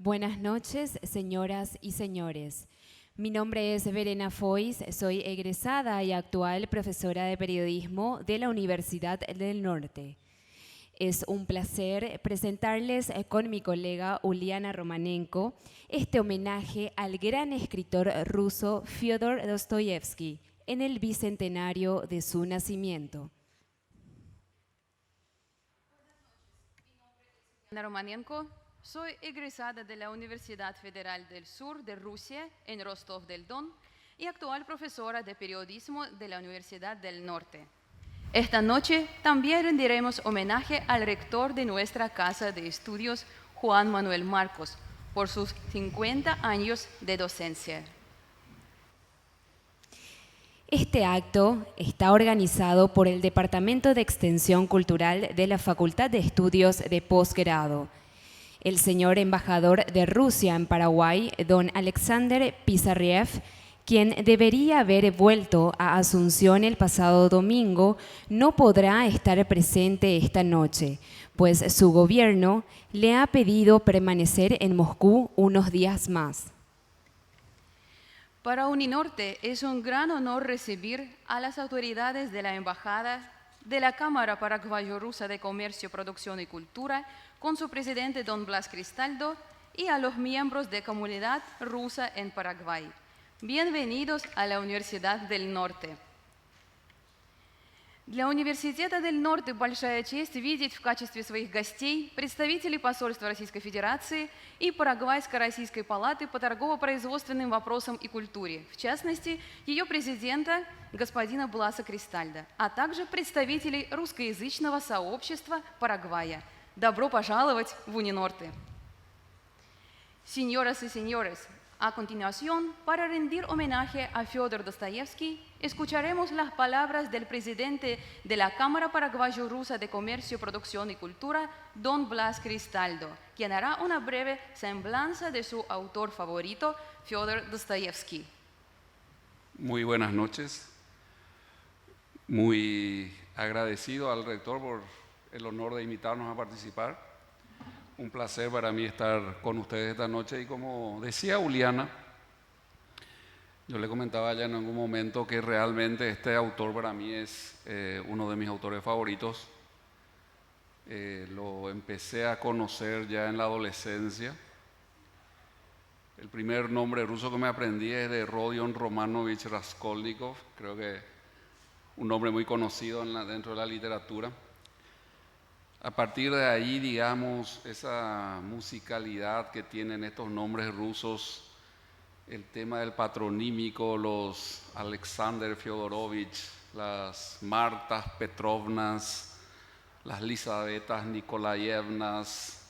Buenas noches, señoras y señores. Mi nombre es Verena Foix, soy egresada y actual profesora de periodismo de la Universidad del Norte. Es un placer presentarles con mi colega Uliana Romanenko este homenaje al gran escritor ruso Fyodor Dostoyevsky en el bicentenario de su nacimiento. Ana Romanenko, soy egresada de la Universidad Federal del Sur de Rusia en Rostov del Don y actual profesora de periodismo de la Universidad del Norte. Esta noche también rendiremos homenaje al rector de nuestra Casa de Estudios, Juan Manuel Marcos, por sus 50 años de docencia. Este acto está organizado por el Departamento de Extensión Cultural de la Facultad de Estudios de Posgrado. El señor embajador de Rusia en Paraguay, don Alexander Pizarriev, quien debería haber vuelto a Asunción el pasado domingo, no podrá estar presente esta noche, pues su gobierno le ha pedido permanecer en Moscú unos días más. Para Uninorte es un gran honor recibir a las autoridades de la Embajada de la Cámara Paraguayo-Rusa de Comercio, Producción y Cultura, con su presidente don Blas Cristaldo, y a los miembros de comunidad rusa en Paraguay. Bienvenidos a la Universidad del Norte. Для Университета del Norte большая честь видеть в качестве своих гостей представителей посольства Российской Федерации и Парагвайско-Российской палаты по торгово-производственным вопросам и культуре, в частности, ее президента господина Бласа Кристальда, а также представителей русскоязычного сообщества Парагвая. Добро пожаловать в Униnorte. Señoras y señores, a continuación, para rendir homenaje a Fyodor Dostoyevsky, escucharemos las palabras del presidente de la Cámara Paraguayo-Rusa de Comercio, Producción y Cultura, don Blas Cristaldo, quien hará una breve semblanza de su autor favorito, Fyodor Dostoyevsky. Muy buenas noches. Muy agradecido al rector por el honor de invitarnos a participar. Un placer para mí estar con ustedes esta noche y como decía Uliana, yo le comentaba ya en algún momento que realmente este autor para mí es uno de mis autores favoritos. Lo empecé a conocer ya en la adolescencia. El primer nombre ruso que me aprendí es de Rodion Romanovich Raskolnikov, creo que un nombre muy conocido dentro de la literatura. A partir de ahí, digamos, esa musicalidad que tienen estos nombres rusos, el tema del patronímico, los Alexander Fyodorovich, las Martas Petrovnas, las Lisavetas Nikolayevnas,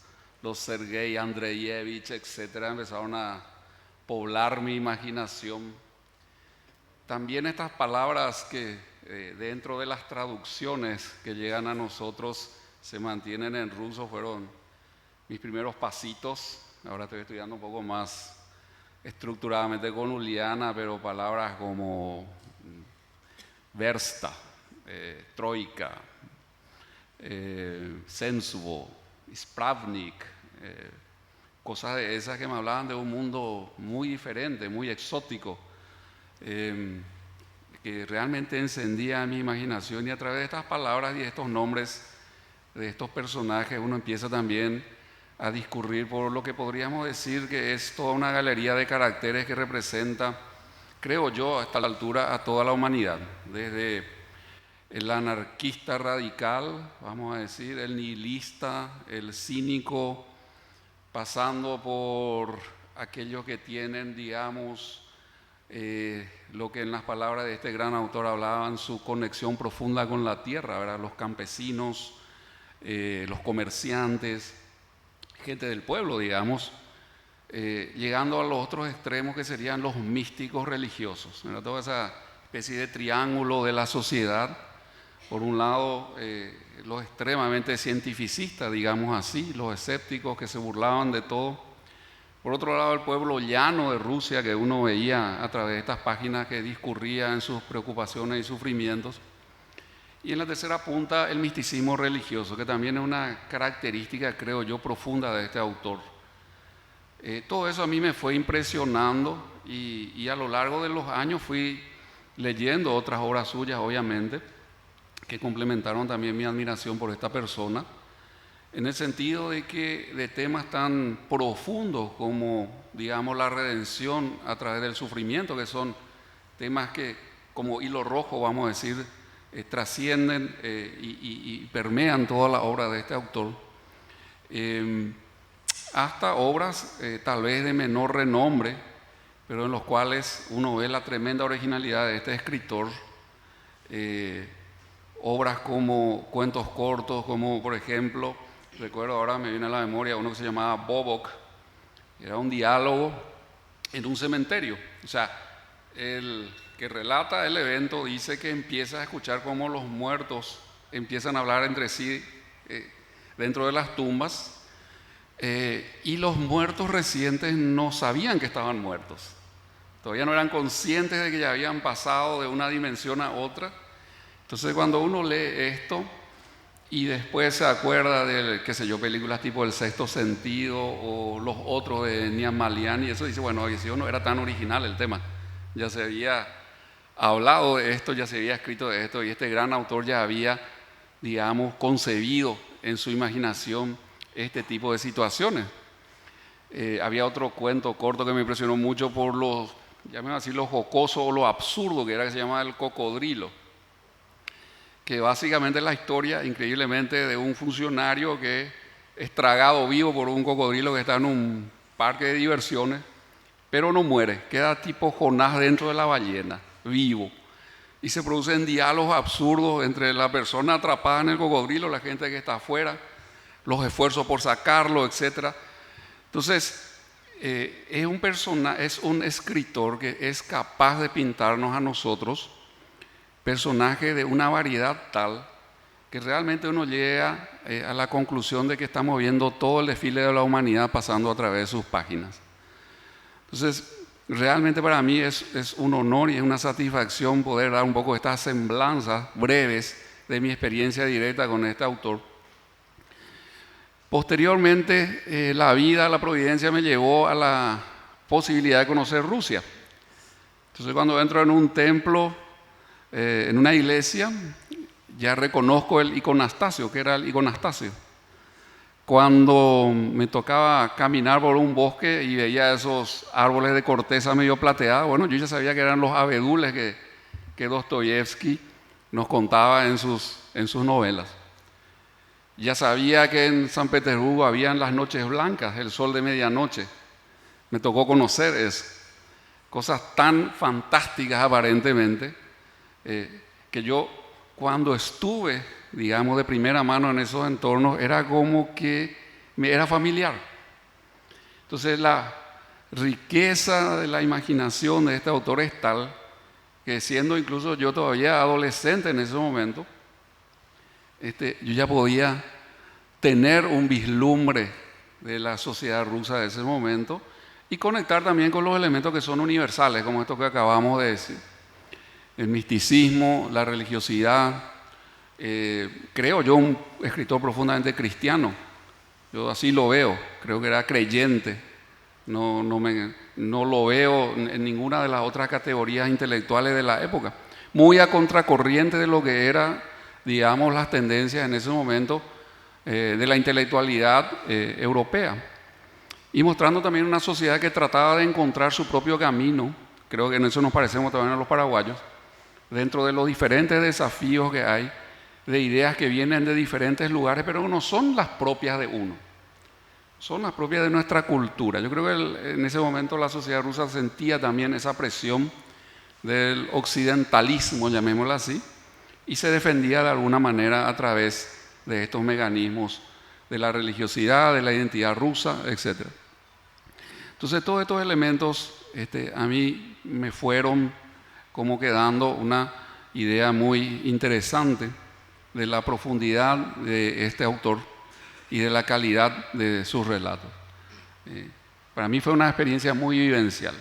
los Sergei Andreyevich, etcétera, empezaron a poblar mi imaginación. También estas palabras que dentro de las traducciones que llegan a nosotros se mantienen en ruso, fueron mis primeros pasitos. Ahora estoy estudiando un poco más estructuradamente con Uliana, pero palabras como versta, troika, sensuo, spravnik, cosas de esas que me hablaban de un mundo muy diferente, muy exótico, que realmente encendía mi imaginación, y a través de estas palabras y de estos nombres de estos personajes uno empieza también a discurrir por lo que podríamos decir que es toda una galería de caracteres que representa, creo yo, hasta la altura a toda la humanidad, desde el anarquista radical, vamos a decir, el nihilista, el cínico, pasando por aquellos que tienen, digamos, lo que en las palabras de este gran autor hablaban, su conexión profunda con la tierra, ¿verdad? Los campesinos, los comerciantes, gente del pueblo, digamos, llegando a los otros extremos que serían los místicos religiosos, ¿verdad? Toda esa especie de triángulo de la sociedad. Por un lado, los extremadamente cientificistas, digamos así, los escépticos que se burlaban de todo. Por otro lado, el pueblo llano de Rusia, que uno veía a través de estas páginas que discurría en sus preocupaciones y sufrimientos. Y en la tercera punta, el misticismo religioso, que también es una característica, creo yo, profunda de este autor. Todo eso a mí me fue impresionando y a lo largo de los años fui leyendo otras obras suyas, obviamente, que complementaron también mi admiración por esta persona, en el sentido de que de temas tan profundos como, digamos, la redención a través del sufrimiento, que son temas que, como hilo rojo, vamos a decir, trascienden y permean toda la obra de este autor, hasta obras tal vez de menor renombre, pero en los cuales uno ve la tremenda originalidad de este escritor. Obras como cuentos cortos, como por ejemplo, recuerdo ahora, me viene a la memoria uno que se llamaba Bobok, era un diálogo en un cementerio. O sea, el que relata el evento dice que empieza a escuchar cómo los muertos empiezan a hablar entre sí dentro de las tumbas, y los muertos recientes no sabían que estaban muertos, todavía no eran conscientes de que ya habían pasado de una dimensión a otra. Entonces cuando uno lee esto y después se acuerda de, qué sé yo, películas tipo El Sexto Sentido o los otros de Nian Malian, y eso dice, bueno, si no era tan original el tema, ya se había hablado de esto, ya se había escrito de esto, y este gran autor ya había, digamos, concebido en su imaginación este tipo de situaciones. Había otro cuento corto que me impresionó mucho por los, llamémoslo así, lo jocoso o lo absurdo que era, que se llamaba El Cocodrilo, que básicamente es la historia, increíblemente, de un funcionario que es tragado vivo por un cocodrilo que está en un parque de diversiones, pero no muere, queda tipo Jonás dentro de la ballena, vivo. Y se producen diálogos absurdos entre la persona atrapada en el cocodrilo, la gente que está afuera, los esfuerzos por sacarlo, etc. Entonces, es un escritor que es capaz de pintarnos a nosotros personajes de una variedad tal que realmente uno llega a la conclusión de que estamos viendo todo el desfile de la humanidad pasando a través de sus páginas. Entonces, realmente para mí es un honor y es una satisfacción poder dar un poco de estas semblanzas breves de mi experiencia directa con este autor. Posteriormente, la vida, la providencia me llevó a la posibilidad de conocer Rusia. Entonces, cuando entro en un templo, en una iglesia, ya reconozco el iconastasio, que era el iconastasio. Cuando me tocaba caminar por un bosque y veía esos árboles de corteza medio plateada, bueno, yo ya sabía que eran los abedules que Dostoyevsky nos contaba en sus novelas. Ya sabía que en San Petersburgo habían las noches blancas, el sol de medianoche. Me tocó conocer eso. Cosas tan fantásticas aparentemente, que yo cuando estuve, digamos, de primera mano en esos entornos, era como que me era familiar. Entonces la riqueza de la imaginación de este autor es tal que, siendo incluso yo todavía adolescente en ese momento, yo ya podía tener un vislumbre de la sociedad rusa de ese momento y conectar también con los elementos que son universales, como esto que acabamos de decir. El misticismo, la religiosidad. Creo yo un escritor profundamente cristiano, yo así lo veo, creo que era creyente, no lo veo en ninguna de las otras categorías intelectuales de la época, muy a contracorriente de lo que era, digamos, las tendencias en ese momento de la intelectualidad europea, y mostrando también una sociedad que trataba de encontrar su propio camino. Creo que en eso nos parecemos también a los paraguayos, dentro de los diferentes desafíos que hay, de ideas que vienen de diferentes lugares, pero no son las propias de uno, son las propias de nuestra cultura. Yo creo que en ese momento la sociedad rusa sentía también esa presión del occidentalismo, llamémoslo así, y se defendía de alguna manera a través de estos mecanismos de la religiosidad, de la identidad rusa, etc. Entonces todos estos elementos a mí me fueron como quedando una idea muy interesante de la profundidad de este autor y de la calidad de sus relatos. Para mí fue una experiencia muy vivencial.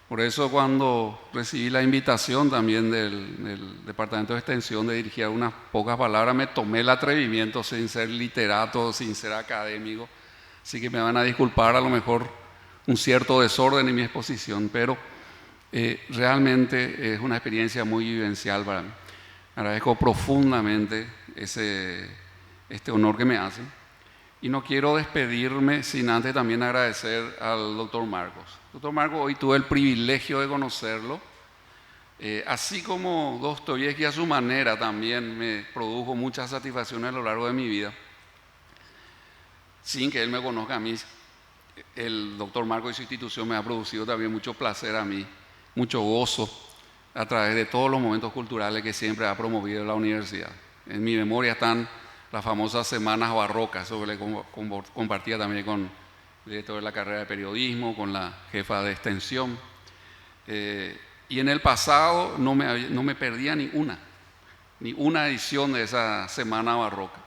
Por eso cuando recibí la invitación también del Departamento de Extensión de dirigir unas pocas palabras, me tomé el atrevimiento sin ser literato, sin ser académico. Así que me van a disculpar a lo mejor un cierto desorden en mi exposición, pero realmente es una experiencia muy vivencial para mí. Agradezco profundamente este honor que me hacen. Y no quiero despedirme sin antes también agradecer al doctor Marcos. Doctor Marcos, hoy tuve el privilegio de conocerlo. Así como Dostoyevsky a su manera también me produjo muchas satisfacciones a lo largo de mi vida, sin que él me conozca a mí, el doctor Marcos y su institución me ha producido también mucho placer a mí, mucho gozo a través de todos los momentos culturales que siempre ha promovido la universidad. En mi memoria están las famosas semanas barrocas, eso que le compartía también con el director de la carrera de periodismo, con la jefa de extensión. Y en el pasado no me perdía ni una edición de esa semana barroca.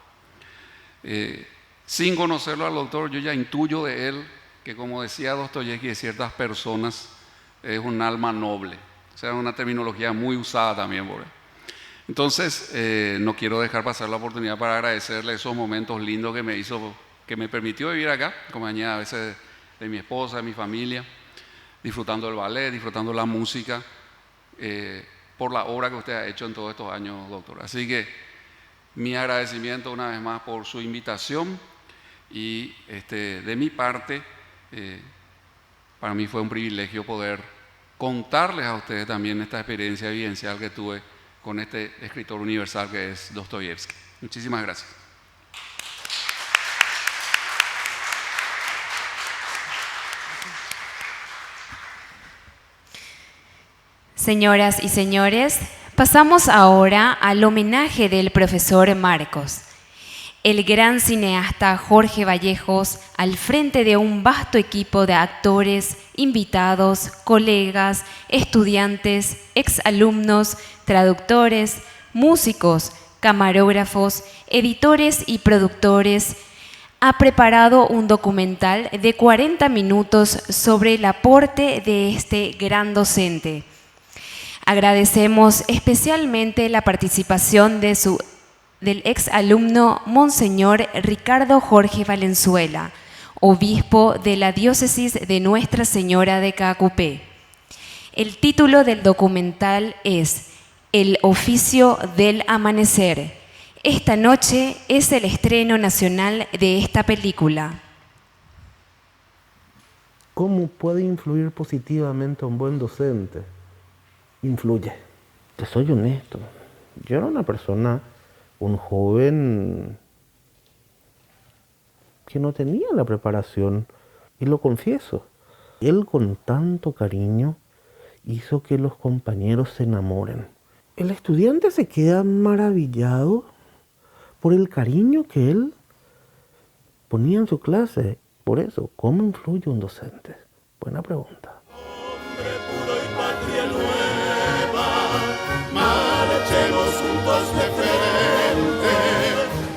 Sin conocerlo al doctor, yo ya intuyo de él que, como decía Dostoyevsky, de ciertas personas es un alma noble. O sea, una terminología muy usada también por él. Entonces, no quiero dejar pasar la oportunidad para agradecerle esos momentos lindos que me permitió vivir acá, compañía a veces de mi esposa, de mi familia, disfrutando del ballet, disfrutando la música, por la obra que usted ha hecho en todos estos años, doctor. Así que mi agradecimiento una vez más por su invitación y de mi parte, para mí fue un privilegio poder contarles a ustedes también esta experiencia vivencial que tuve con este escritor universal que es Dostoyevsky. Muchísimas gracias. Señoras y señores, pasamos ahora al homenaje del profesor Marcos. El gran cineasta Jorge Vallejos, al frente de un vasto equipo de actores, invitados, colegas, estudiantes, exalumnos, traductores, músicos, camarógrafos, editores y productores, ha preparado un documental de 40 minutos sobre el aporte de este gran docente. Agradecemos especialmente la participación del exalumno Monseñor Ricardo Jorge Valenzuela, obispo de la diócesis de Nuestra Señora de Caacupé. El título del documental es El oficio del amanecer. Esta noche es el estreno nacional de esta película. ¿Cómo puede influir positivamente a un buen docente? Influye. Te soy honesto. Yo era una persona, un joven que no tenía la preparación, y lo confieso. Él con tanto cariño hizo que los compañeros se enamoren. El estudiante se queda maravillado por el cariño que él ponía en su clase. Por eso, ¿cómo influye un docente? Buena pregunta. Hombre puro y patria nueva, marchemos juntos de frente,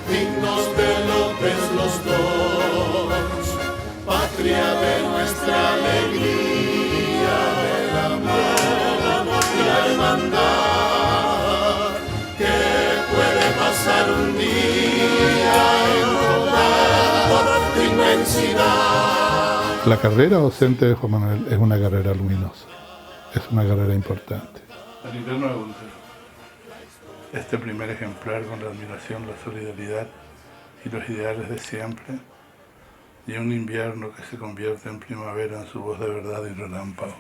dignos de López los dos, patria de nuestra alegría, del amor y la hermandad. Pasar un día en toda tu inmensidad. La carrera docente de Juan Manuel es una carrera luminosa, es una carrera importante. Al interno de Gunter, este primer ejemplar con la admiración, la solidaridad y los ideales de siempre, y un invierno que se convierte en primavera en su voz de verdad y relámpago.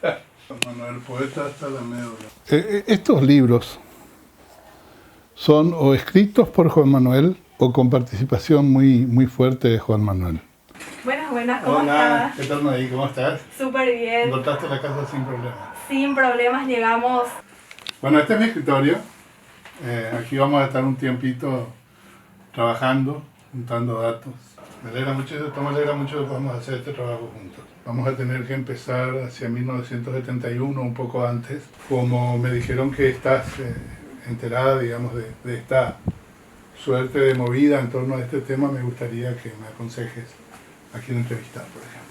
Juan Manuel, poeta hasta la médula. Estos libros son o escritos por Juan Manuel o con participación muy fuerte de Juan Manuel. Buenas, ¿cómo estás? ¿Qué tal, Nadie? ¿Cómo estás? Súper bien. ¿Encontraste la casa sin problemas? Sin problemas llegamos. Bueno, este es mi escritorio. Aquí vamos a estar un tiempito trabajando, juntando datos. Me alegra mucho que podamos hacer este trabajo juntos. Vamos a tener que empezar hacia 1971, un poco antes. Como me dijeron que estás enterada, digamos, de esta suerte de movida en torno a este tema, me gustaría que me aconsejes a quién entrevistar, por ejemplo.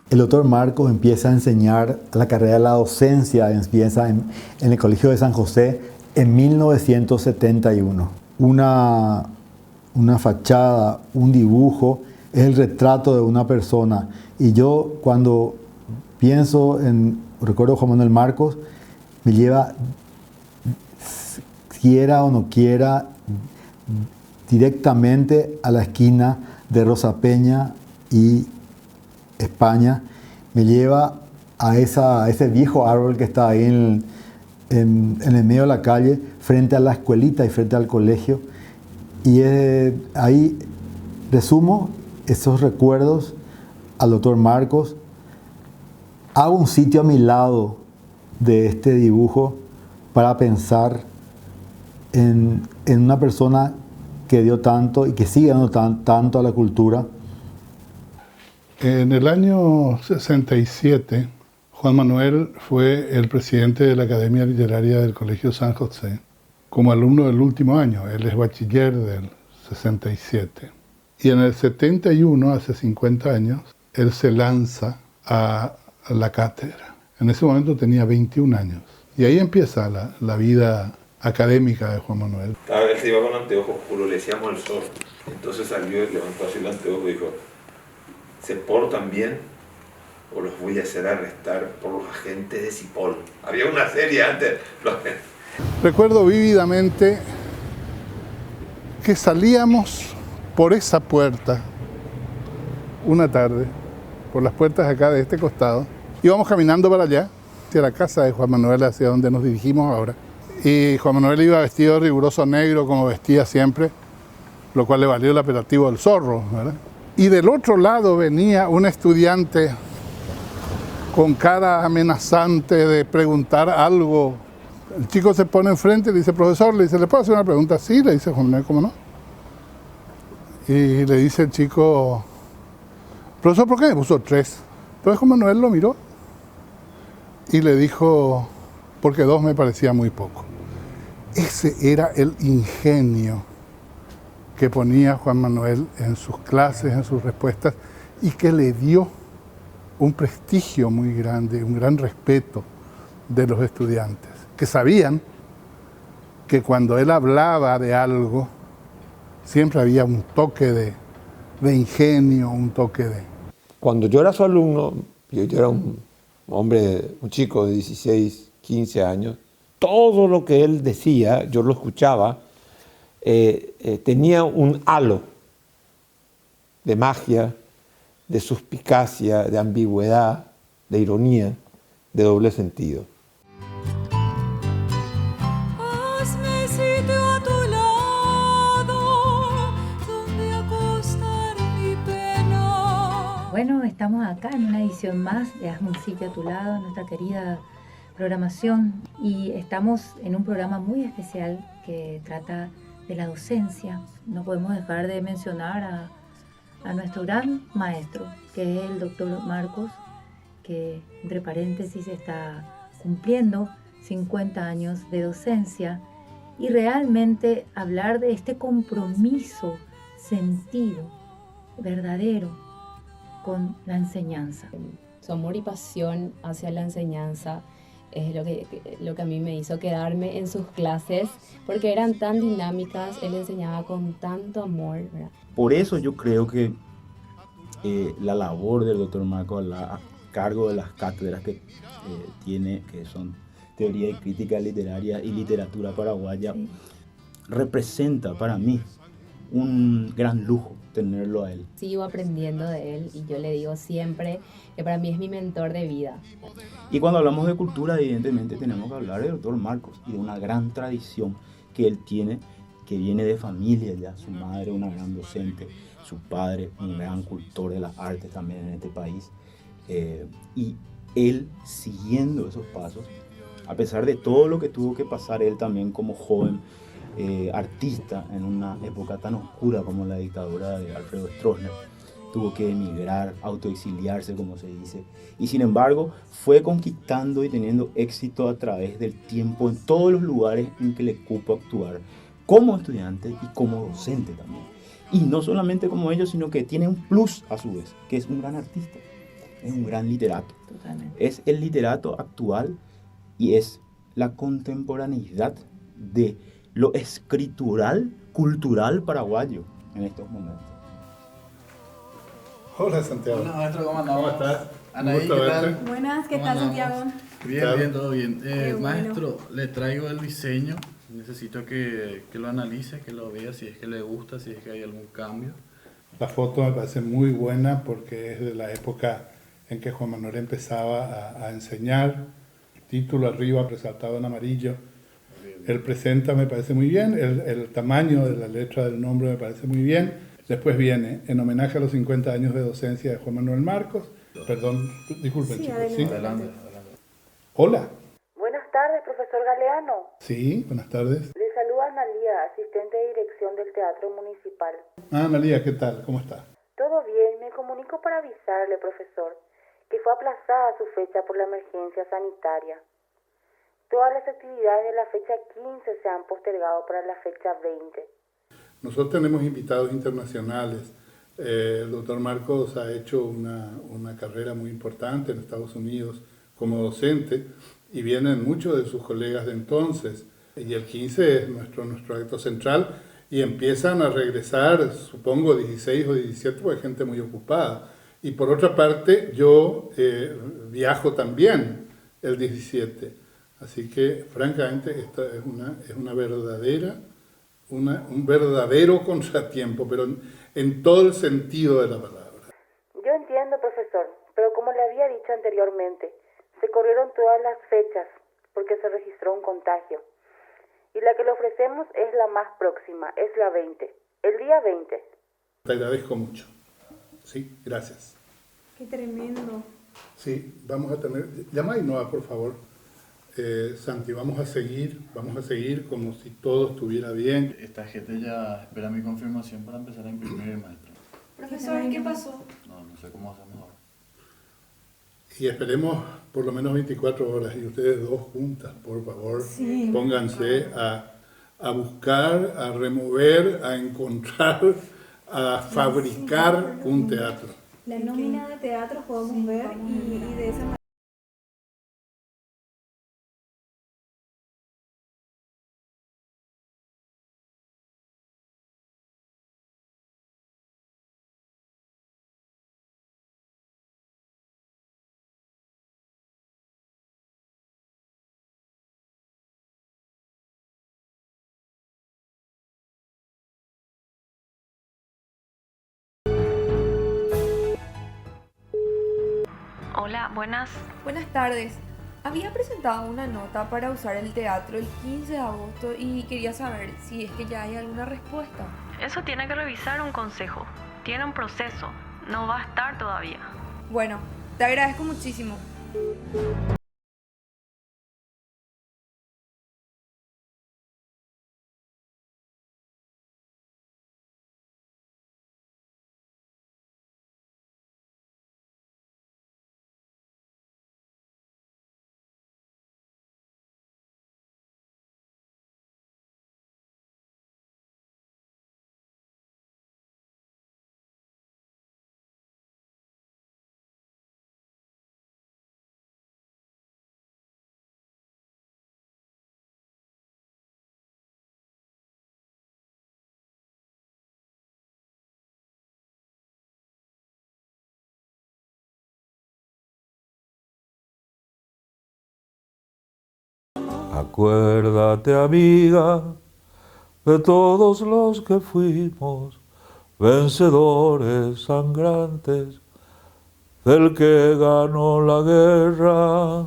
El doctor Marcos empieza a enseñar la carrera de la docencia, empieza en el Colegio de San José en 1971. Un una fachada, un dibujo, es el retrato de una persona. Y yo cuando pienso en, recuerdo Juan Manuel Marcos, me lleva, quiera o no quiera, directamente a la esquina de Rosa Peña y España, me lleva a ese viejo árbol que está ahí en el medio de la calle, frente a la escuelita y frente al colegio. Y ahí resumo esos recuerdos al doctor Marcos. Hago un sitio a mi lado de este dibujo para pensar en una persona que dio tanto y que sigue dando tanto a la cultura. En el año 67, Juan Manuel fue el presidente de la Academia Literaria del Colegio San José, como alumno del último año. Él es bachiller del 67. Y en el 71, hace 50 años, él se lanza a la cátedra. En ese momento tenía 21 años. Y ahí empieza la vida académica de Juan Manuel. Cada vez se iba con anteojos oscuros, le decíamos el sol. Entonces salió y levantó así el anteojo y dijo: ¿se portan bien o los voy a hacer arrestar por los agentes de Cipoll? Había una serie antes. Recuerdo vívidamente que salíamos por esa puerta una tarde, por las puertas acá de este costado. Íbamos caminando para allá, hacia la casa de Juan Manuel, hacia donde nos dirigimos ahora. Y Juan Manuel iba vestido de riguroso negro, como vestía siempre, lo cual le valió el apelativo del zorro, ¿verdad? Y del otro lado venía un estudiante con cara amenazante de preguntar algo. El chico se pone enfrente y le dice: profesor, le dice, ¿le puedo hacer una pregunta? Sí, le dice Juan Manuel, ¿cómo no? Y le dice el chico: profesor, ¿por qué me puso 3? Entonces Juan Manuel lo miró y le dijo: porque 2 me parecía muy poco. Ese era el ingenio que ponía Juan Manuel en sus clases, en sus respuestas, y que le dio un prestigio muy grande, un gran respeto de los estudiantes, que sabían que cuando él hablaba de algo, siempre había un toque de ingenio, un toque de... Cuando yo era su alumno, yo era un chico de 16, 15 años, todo lo que él decía, yo lo escuchaba, tenía un halo de magia, de suspicacia, de ambigüedad, de ironía, de doble sentido. Hazme sitio a tu lado, donde acostar mi pena. Bueno, estamos acá en una edición más de Hazme un sitio a tu lado, nuestra querida programación, y estamos en un programa muy especial que trata de la docencia. No podemos dejar de mencionar a nuestro gran maestro, que es el doctor Marcos, que entre paréntesis está cumpliendo 50 años de docencia, y realmente hablar de este compromiso sentido, verdadero, con la enseñanza. Su amor y pasión hacia la enseñanza es lo que a mí me hizo quedarme en sus clases, porque eran tan dinámicas, él enseñaba con tanto amor, ¿verdad? Por eso yo creo que la labor del doctor Marcos a cargo de las cátedras que tiene, que son Teoría y Crítica Literaria y Literatura Paraguaya, sí, representa para mí un gran lujo tenerlo a él. Sigo aprendiendo de él y yo le digo siempre que para mí es mi mentor de vida. Y cuando hablamos de cultura, evidentemente tenemos que hablar del doctor Marcos y de una gran tradición que él tiene, que viene de familia ya. Su madre, una gran docente, su padre, un gran cultor de las artes también en este país. Y él, siguiendo esos pasos, a pesar de todo lo que tuvo que pasar él también como joven artista en una época tan oscura como la dictadura de Alfredo Stroessner, tuvo que emigrar, autoexiliarse, como se dice, y sin embargo fue conquistando y teniendo éxito a través del tiempo en todos los lugares en que le cupo actuar, como estudiante y como docente también. Y no solamente como ellos, sino que tiene un plus a su vez, que es un gran artista, es un gran literato. Totalmente. Es el literato actual y es la contemporaneidad de lo escritural, cultural paraguayo. en estos momentos. Hola Santiago. Hola maestro, ¿cómo andamos? ¿Cómo estás? Anaí, Un gusto ¿qué tal? verte. Buenas, ¿qué ¿Cómo tal, andamos? Santiago? Bien, todo bien. Qué bueno. Maestro, le traigo el diseño. Necesito que lo analice, que lo vea, si es que le gusta, si es que hay algún cambio. La foto me parece muy buena porque es de la época en que Juan Manuel empezaba a enseñar. El título arriba resaltado en amarillo. El presenta me parece muy bien, el tamaño de la letra del nombre me parece muy bien. Después viene, en homenaje a los 50 años de docencia de Juan Manuel Marcos. Perdón, disculpen, Sí, chicos. adelante. ¿Sí? Adelante. Hola. Buenas tardes, profesor Galeano. Sí, buenas tardes. Le saluda Analía, asistente de dirección del Teatro Municipal. Ah, Analía, ¿qué tal? ¿Cómo está? Todo bien, me comunico para avisarle, profesor, que fue aplazada su fecha por la emergencia sanitaria. Todas las actividades de la fecha 15 se han postergado para la fecha 20. Nosotros tenemos invitados internacionales. El doctor Marcos ha hecho una carrera muy importante en Estados Unidos como docente y vienen muchos de sus colegas de entonces. Y el 15 es nuestro acto central y empiezan a regresar, supongo, 16 o 17, porque hay gente muy ocupada. Y por otra parte, yo viajo también el 17. Así que, francamente, esta es una un verdadero contratiempo, pero en todo el sentido de la palabra. Yo entiendo, profesor, pero como le había dicho anteriormente, se corrieron todas las fechas porque se registró un contagio. Y la que le ofrecemos es la más próxima, es la 20, el día 20. Te agradezco mucho. Sí, gracias. Qué tremendo. Sí, vamos a tener... Llama a Ainhoa, por favor. Santi, vamos a seguir como si todo estuviera bien. Esta gente ya espera mi confirmación para empezar a imprimir, maestro. Profesor, ¿qué pasó? No sé cómo hacemos ahora. Y esperemos por lo menos 24 horas y ustedes dos juntas, por favor, Sí. pónganse a buscar, a remover, a encontrar, a fabricar un teatro. La nómina de teatro podemos ver y de esa manera. Hola, buenas. Buenas tardes. Había presentado una nota para usar el teatro el 15 de agosto y quería saber si es que ya hay alguna respuesta. Eso tiene que revisar un consejo. Tiene un proceso. No va a estar todavía. Bueno, te agradezco muchísimo. Acuérdate, amiga, de todos los que fuimos vencedores sangrantes, del que ganó la guerra.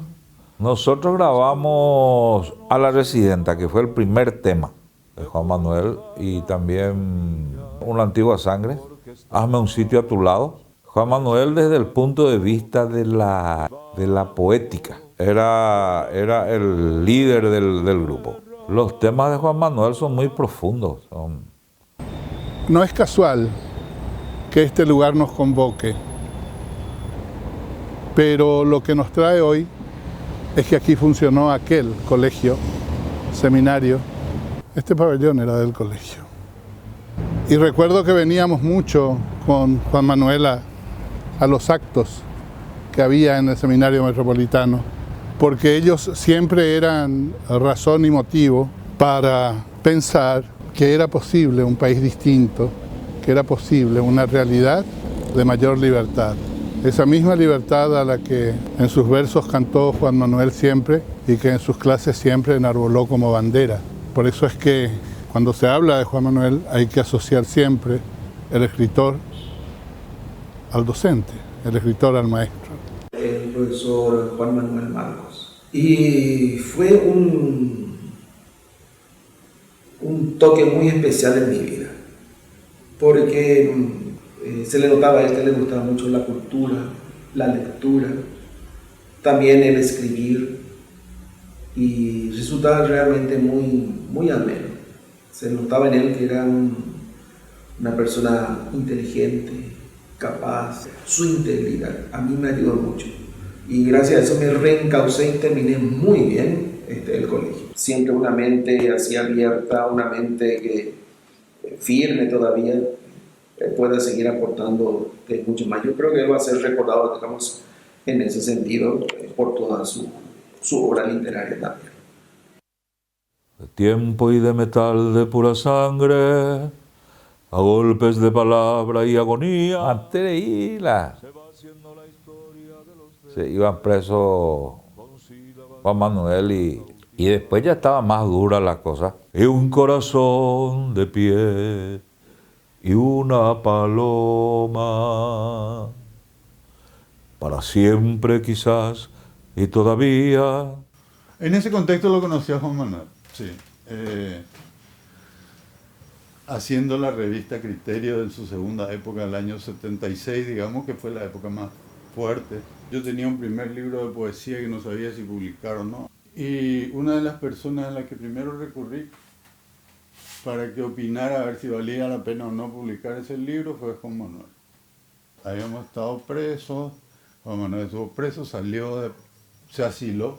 Nosotros grabamos A la Residenta, que fue el primer tema de Juan Manuel, y también Una antigua sangre, Hazme un sitio a tu lado. Juan Manuel desde el punto de vista de la poética. Era el líder del grupo. Los temas de Juan Manuel son muy profundos. No es casual que este lugar nos convoque, pero lo que nos trae hoy es que aquí funcionó aquel colegio, seminario. Este pabellón era del colegio. Y recuerdo que veníamos mucho con Juan Manuel a los actos que había en el seminario metropolitano, porque ellos siempre eran razón y motivo para pensar que era posible un país distinto que era posible una realidad de mayor libertad. Esa misma libertad a la que en sus versos cantó Juan Manuel siempre y que en sus clases siempre enarboló como bandera. Por eso es que cuando se habla de Juan Manuel hay que asociar siempre el escritor al docente, el escritor al maestro. El profesor Juan Manuel Marcos. Y fue un toque muy especial en mi vida, porque se le notaba a él que le gustaba mucho la cultura, la lectura, también el escribir, y resultaba realmente muy ameno. Se notaba en él que era una persona inteligente, capaz. Su integridad a mí me ayudó mucho, y gracias a eso me reencaucé y terminé muy bien el colegio. Siempre una mente así abierta, una mente que firme todavía, pueda seguir aportando mucho más. Yo creo que él va a ser recordado, digamos, en ese sentido, por toda su obra literaria también. De tiempo y de metal de pura sangre, a golpes de palabra y agonía. Matreíla. Se iban presos Juan Manuel y después ya estaba más dura la cosa. Y un corazón de pie y una paloma, para siempre quizás y todavía. En ese contexto lo conocí a Juan Manuel, sí. Haciendo la revista Criterio en su segunda época, el año 76, digamos que fue la época más fuerte. Yo tenía un primer libro de poesía que no sabía si publicar o no. Y una de las personas a las que primero recurrí para que opinara a ver si valía la pena o no publicar ese libro fue Juan Manuel. Habíamos estado presos, Juan Manuel estuvo preso, se asiló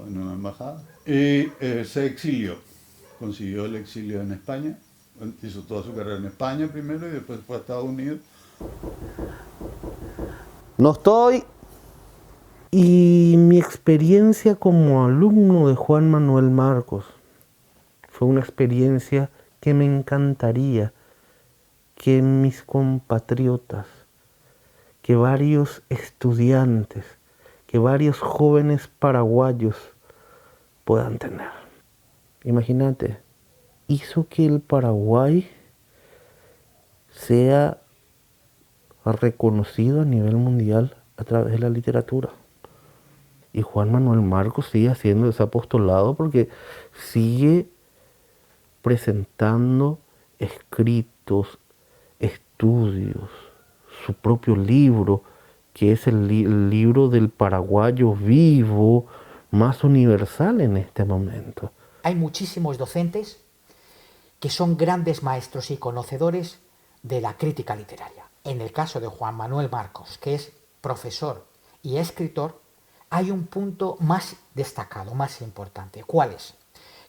en una embajada y se exilió, consiguió el exilio en España, hizo toda su carrera en España primero y después fue a Estados Unidos. No estoy. Y mi experiencia como alumno de Juan Manuel Marcos fue una experiencia que me encantaría que mis compatriotas, que varios estudiantes, que varios jóvenes paraguayos puedan tener. Imagínate, hizo que el Paraguay sea reconocido a nivel mundial a través de la literatura. Y Juan Manuel Marcos sigue haciendo ese apostolado porque sigue presentando escritos, estudios, su propio libro, que es el libro del paraguayo vivo más universal en este momento. Hay muchísimos docentes que son grandes maestros y conocedores de la crítica literaria. En el caso de Juan Manuel Marcos, que es profesor y escritor, hay un punto más destacado, más importante. ¿Cuál es?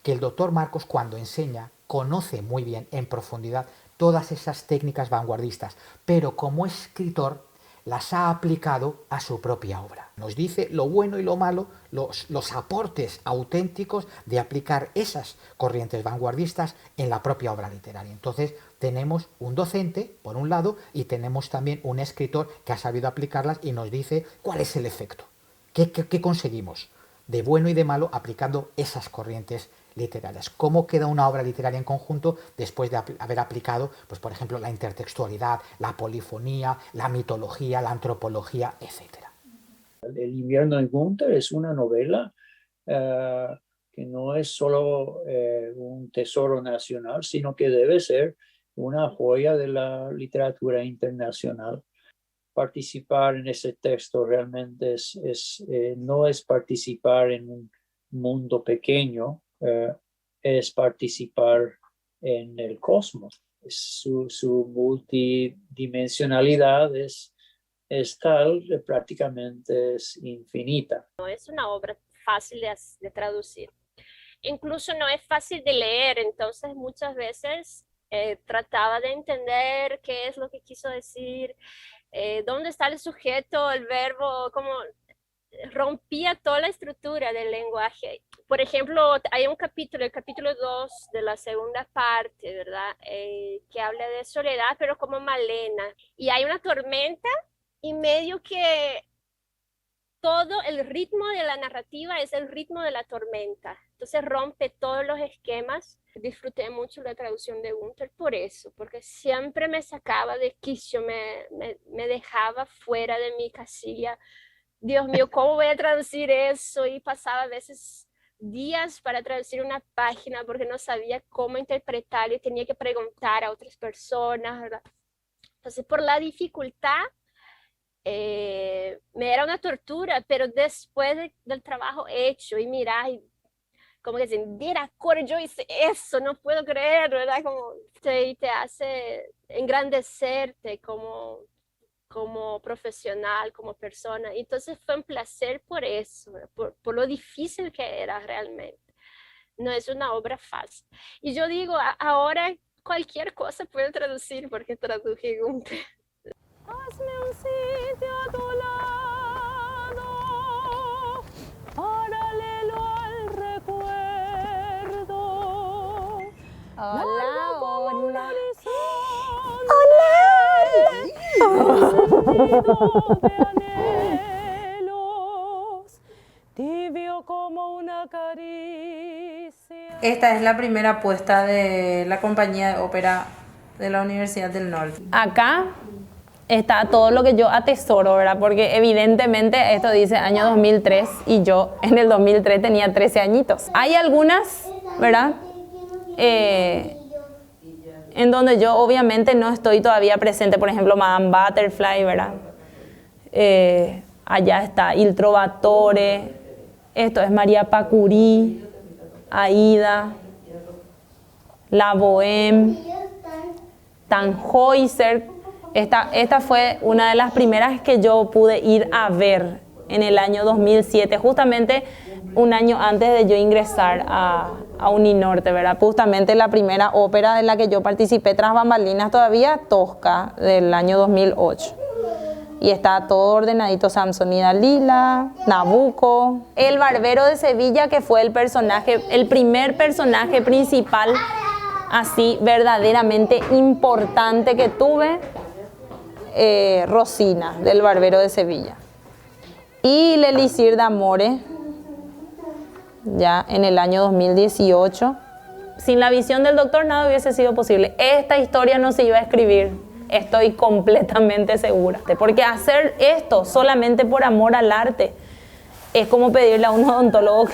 Que el doctor Marcos, cuando enseña, conoce muy bien en profundidad todas esas técnicas vanguardistas, pero como escritor las ha aplicado a su propia obra. Nos dice lo bueno y lo malo, los aportes auténticos de aplicar esas corrientes vanguardistas en la propia obra literaria. Entonces tenemos un docente, por un lado, y tenemos también un escritor que ha sabido aplicarlas y nos dice cuál es el efecto. ¿Qué conseguimos de bueno y de malo aplicando esas corrientes literarias? ¿Cómo queda una obra literaria en conjunto después de haber aplicado, pues, por ejemplo, la intertextualidad, la polifonía, la mitología, la antropología, etcétera? El invierno en Gunther es una novela que no es solo un tesoro nacional, sino que debe ser una joya de la literatura internacional. Participar en ese texto realmente no es participar en un mundo pequeño, es participar en el cosmos. Su multidimensionalidad es tal que prácticamente es infinita. No es una obra fácil de traducir. Incluso no es fácil de leer, entonces muchas veces trataba de entender qué es lo que quiso decir, dónde está el sujeto, el verbo, como rompía toda la estructura del lenguaje. Por ejemplo, hay un capítulo, el capítulo 2 de la segunda parte, ¿verdad? Que habla de soledad, pero como Malena. Y hay una tormenta y medio que todo el ritmo de la narrativa es el ritmo de la tormenta. Entonces rompe todos los esquemas. Disfruté mucho la traducción de Gunther por eso, porque siempre me sacaba de quicio, me dejaba fuera de mi casilla. Dios mío, ¿cómo voy a traducir eso? Y pasaba a veces días para traducir una página porque no sabía cómo interpretar y tenía que preguntar a otras personas, ¿verdad? Entonces, por la dificultad, me era una tortura, pero después del trabajo hecho y mirar, y como que decir, mira, Core, yo hice eso, no puedo creer, ¿verdad? Como te hace engrandecerte como profesional, como persona. Y entonces fue un placer por eso, por lo difícil que era realmente. No es una obra fácil. Y yo digo, ahora cualquier cosa puedo traducir porque traduje Gunther. Hazme un sitio a tu lado, paralelo al recuerdo. Hola, hola. Tibio como una caricia. Esta es la primera apuesta de la compañía de ópera de la Universidad del Norte. Acá está todo lo que yo atesoro, ¿verdad? Porque evidentemente esto dice año 2003 y yo en el 2003 tenía 13 añitos. Hay algunas, ¿verdad? En donde yo obviamente no estoy todavía presente, por ejemplo, Madame Butterfly, ¿verdad? Allá está Il Trovatore, esto es María Pacuri, Aida, La Bohème, Tannhäuser. Esta fue una de las primeras que yo pude ir a ver en el año 2007, justamente un año antes de yo ingresar a Uninorte, ¿verdad? Justamente la primera ópera de la que yo participé tras bambalinas todavía, Tosca, del año 2008. Y está todo ordenadito, Samson y Dalila, Nabucco, El Barbero de Sevilla, que fue el primer personaje principal así verdaderamente importante que tuve, Rosina, del Barbero de Sevilla. Y L'Elixir d'Amore, ya en el año 2018. Sin la visión del doctor nada hubiese sido posible. Esta historia no se iba a escribir, estoy completamente segura. Porque hacer esto solamente por amor al arte es como pedirle a un odontólogo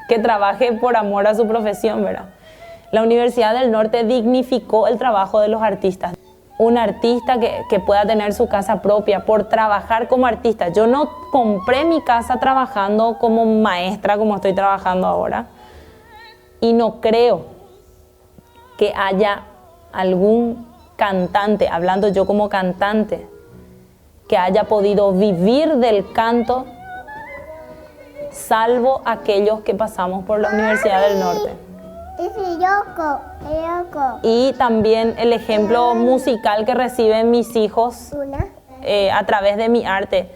que trabaje por amor a su profesión, ¿verdad? La Universidad del Norte dignificó el trabajo de los artistas. Un artista que pueda tener su casa propia por trabajar como artista. Yo no compré mi casa trabajando como maestra como estoy trabajando ahora. Y no creo que haya algún cantante, hablando yo como cantante, que haya podido vivir del canto, salvo aquellos que pasamos por la Universidad del Norte. Y también el ejemplo musical que reciben mis hijos a través de mi arte.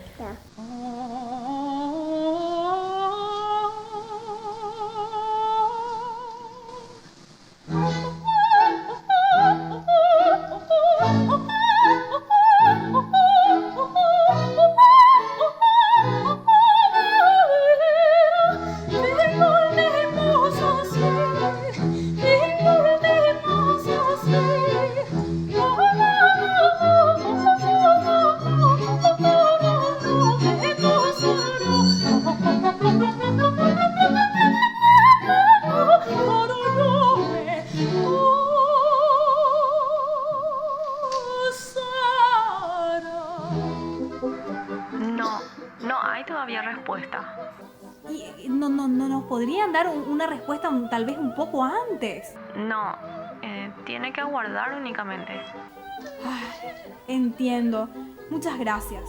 No hay todavía respuesta. Y no nos podrían dar una respuesta tal vez un poco antes. No, tiene que aguardar únicamente. Entiendo. Muchas gracias.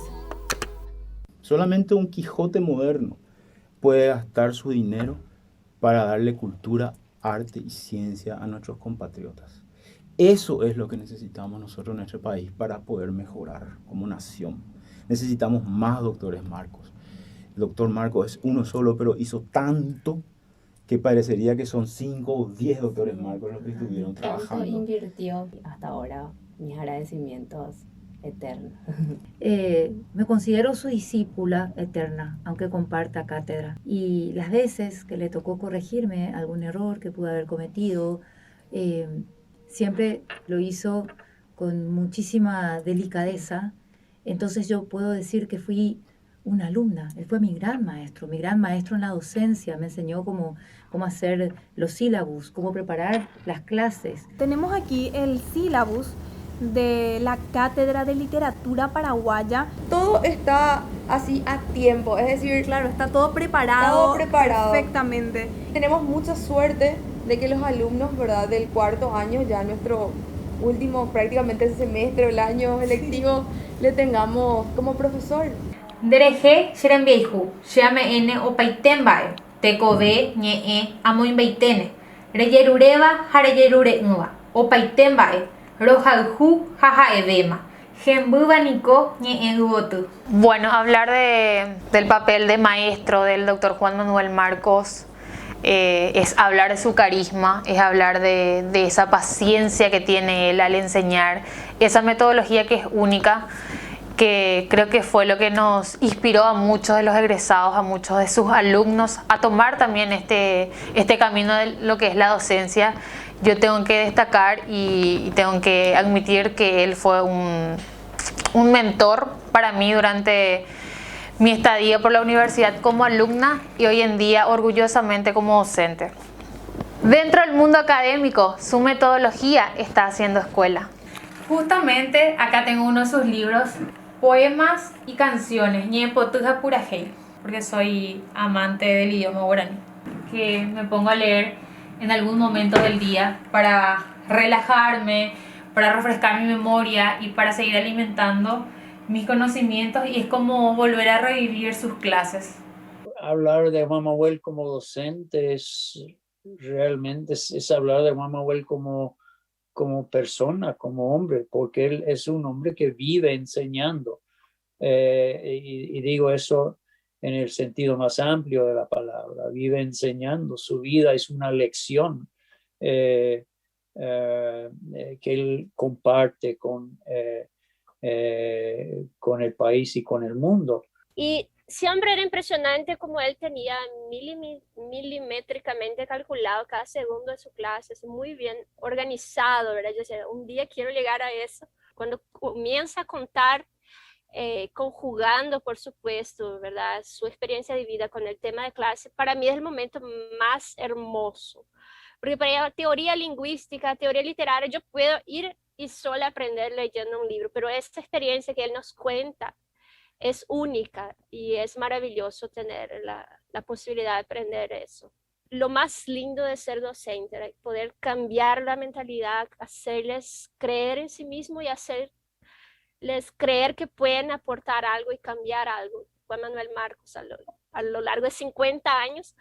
Solamente un Quijote moderno puede gastar su dinero para darle cultura, arte y ciencia a nuestros compatriotas. Eso es lo que necesitamos nosotros en nuestro país para poder mejorar como nación. Necesitamos más doctores Marcos. El doctor Marcos es uno solo, pero hizo tanto que parecería que son 5 o 10 doctores Marcos los que estuvieron trabajando. Tanto invirtió hasta ahora, mis agradecimientos eternos. Me considero su discípula eterna, aunque comparta cátedra. Y las veces que le tocó corregirme algún error que pude haber cometido, siempre lo hizo con muchísima delicadeza. Entonces yo puedo decir que fui una alumna. Él fue mi gran maestro en la docencia. Me enseñó cómo hacer los sílabus, cómo preparar las clases. Tenemos aquí el sílabus de la Cátedra de Literatura Paraguaya. Todo está así a tiempo, es decir, claro, está todo preparado. Perfectamente. Tenemos mucha suerte de que los alumnos, ¿verdad?, del cuarto año, ya nuestro último prácticamente semestre, el año electivo, le tengamos como profesor. Dereje Xerembieihu, Xiame N o Paitembae, Tecobe, Ñe, Amoinbeitene, Reyerureva, Jareyerureuva, o Paitembae, Rojalhu, Jajaevema, Gembubaniko, Ñe Duotu. Bueno, hablar del papel de maestro del doctor Juan Manuel Marcos es hablar de su carisma, es hablar de esa paciencia que tiene él al enseñar, esa metodología que es única, que creo que fue lo que nos inspiró a muchos de los egresados, a muchos de sus alumnos, a tomar también este camino de lo que es la docencia. Yo tengo que destacar y tengo que admitir que él fue un mentor para mí durante mi estadía por la universidad como alumna y hoy en día orgullosamente como docente. Dentro del mundo académico, su metodología está haciendo escuela. Justamente acá tengo uno de sus libros, Poemas y Canciones, Ñepotuja Purajei, porque soy amante del idioma guaraní, que me pongo a leer en algún momento del día para relajarme, para refrescar mi memoria y para seguir alimentando mis conocimientos, y es como volver a revivir sus clases. Hablar de Juan Manuel como docente realmente es hablar de Juan Manuel como persona, como hombre, porque él es un hombre que vive enseñando. Y digo eso en el sentido más amplio de la palabra. Vive enseñando, su vida es una lección que él comparte con el país y con el mundo. Y siempre era impresionante como él tenía milimétricamente calculado cada segundo de su clase, es muy bien organizado, ¿verdad? Yo decía, un día quiero llegar a eso. Cuando comienza a contar, conjugando, por supuesto, ¿verdad?, su experiencia de vida con el tema de clase, para mí es el momento más hermoso. Porque para teoría lingüística, teoría literaria, yo puedo ir y solo aprender leyendo un libro, pero esta experiencia que él nos cuenta es única y es maravilloso tener la posibilidad de aprender eso. Lo más lindo de ser docente, poder cambiar la mentalidad, hacerles creer en sí mismos y hacerles creer que pueden aportar algo y cambiar algo. Juan Manuel Marcos, a lo largo de 50 años,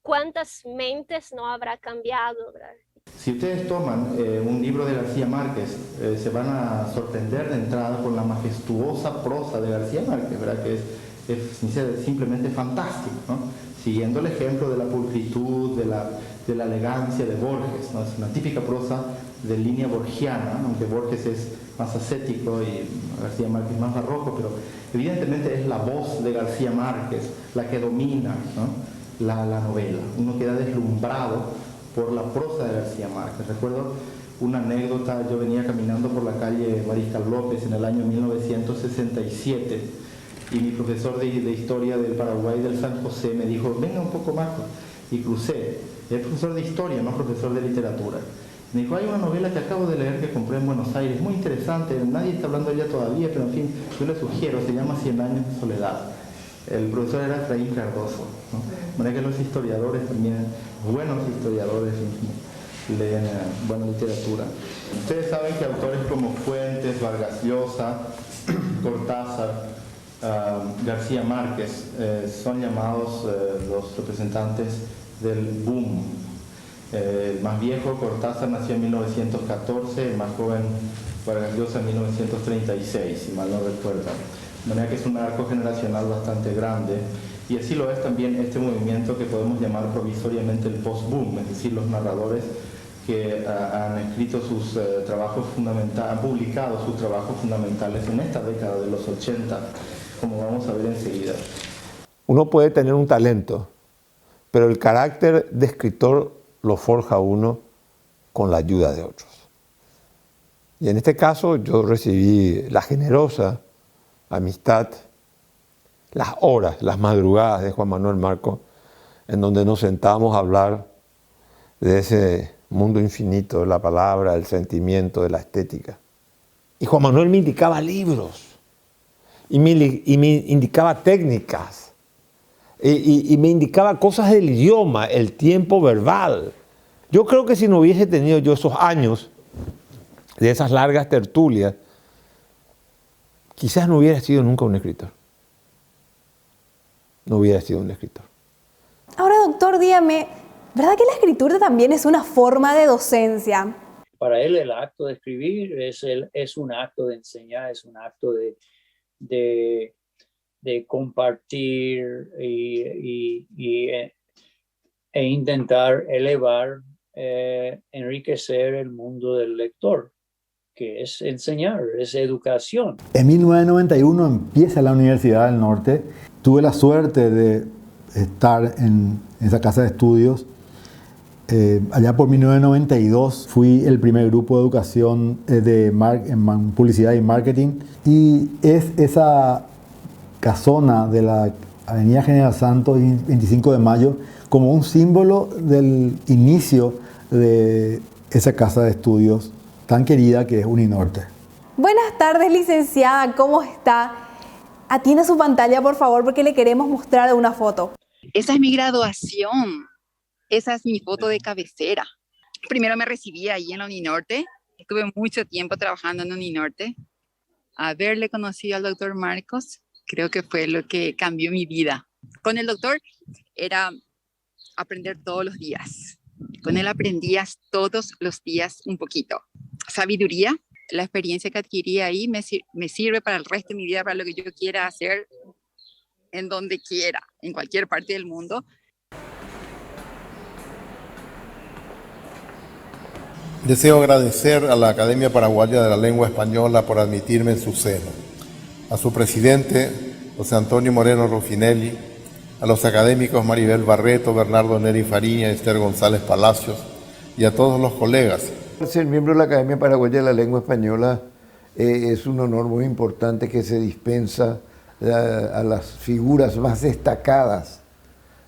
¿cuántas mentes no habrá cambiado, ¿verdad? Si ustedes toman un libro de García Márquez, se van a sorprender de entrada con la majestuosa prosa de García Márquez, ¿verdad? Que es simplemente fantástico, ¿no? Siguiendo el ejemplo de la pulcritud, de la elegancia de Borges, ¿no? Es una típica prosa de línea borgiana, aunque Borges es más ascético y García Márquez más barroco, pero evidentemente es la voz de García Márquez la que domina, ¿no?, la novela. Uno queda deslumbrado por la prosa de García Márquez. Recuerdo una anécdota, yo venía caminando por la calle Mariscal López en el año 1967 y mi profesor de Historia del Paraguay, del San José, me dijo, venga un poco más, y crucé. Es profesor de Historia, no profesor de Literatura. Me dijo, hay una novela que acabo de leer que compré en Buenos Aires, muy interesante, nadie está hablando de ella todavía, pero en fin, yo le sugiero, se llama 100 años de soledad. El profesor era Efraín Cardoso, ¿no? De manera que los historiadores también, buenos historiadores, leen buena literatura. Ustedes saben que autores como Fuentes, Vargas Llosa, Cortázar, García Márquez son llamados los representantes del boom. El más viejo, Cortázar, nació en 1914, el más joven, Vargas Llosa, en 1936, si mal no recuerdo. De manera que es un arco generacional bastante grande Y así lo es también este movimiento que podemos llamar provisoriamente el post-boom, es decir, los narradores que han escrito sus trabajos fundamentales, han publicado sus trabajos fundamentales en esta década de los 80, como vamos a ver enseguida. Uno puede tener un talento, pero el carácter de escritor lo forja uno con la ayuda de otros. Y en este caso yo recibí la generosa amistad, las horas, las madrugadas de Juan Manuel Marcos, en donde nos sentábamos a hablar de ese mundo infinito de la palabra, del sentimiento, de la estética. Y Juan Manuel me indicaba libros, y me indicaba técnicas, y me indicaba cosas del idioma, el tiempo verbal. Yo creo que si no hubiese tenido yo esos años de esas largas tertulias, quizás no hubiera sido nunca un escritor. No hubiera sido un escritor. Ahora, doctor, dígame, ¿verdad que la escritura también es una forma de docencia? Para él el acto de escribir es un acto de enseñar, es un acto de compartir e intentar elevar, enriquecer el mundo del lector, que es enseñar, es educación. En 1991 empieza la Universidad del Norte. Tuve la suerte de estar en esa casa de estudios. Allá por 1992 fui el primer grupo de educación en publicidad y marketing. Y es esa casona de la Avenida General Santos, 25 de mayo, como un símbolo del inicio de esa casa de estudios tan querida que es Uninorte. Buenas tardes, licenciada, ¿cómo está? Atienda su pantalla, por favor, porque le queremos mostrar una foto. Esa es mi graduación, esa es mi foto de cabecera. Primero me recibí ahí en la Uninorte, estuve mucho tiempo trabajando en Uninorte. Haberle conocido al doctor Marcos, creo que fue lo que cambió mi vida. Con el doctor era aprender todos los días. Con él aprendías todos los días un poquito. Sabiduría, la experiencia que adquirí ahí me sirve para el resto de mi vida, para lo que yo quiera hacer en donde quiera, en cualquier parte del mundo. Deseo agradecer a la Academia Paraguaya de la Lengua Española por admitirme en su seno, a su presidente, José Antonio Moreno Ruffinelli, a los académicos Maribel Barreto, Bernardo Neri Fariña, Esther González Palacios y a todos los colegas. Ser miembro de la Academia Paraguaya de la Lengua Española es un honor muy importante que se dispensa a las figuras más destacadas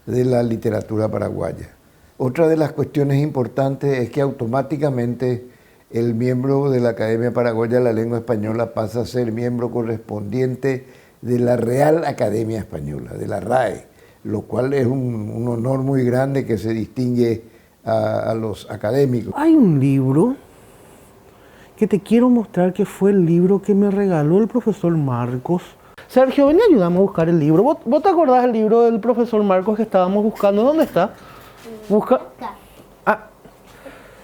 de la literatura paraguaya. Otra de las cuestiones importantes es que automáticamente el miembro de la Academia Paraguaya de la Lengua Española pasa a ser miembro correspondiente de la Real Academia Española, de la RAE, lo cual es un honor muy grande que se distingue a los académicos. Hay un libro que te quiero mostrar que fue el libro que me regaló el profesor Marcos. Sergio, ven y ayudamos a buscar el libro. ¿Vos te acordás del libro del profesor Marcos que estábamos buscando? ¿Dónde está? Busca. Ah,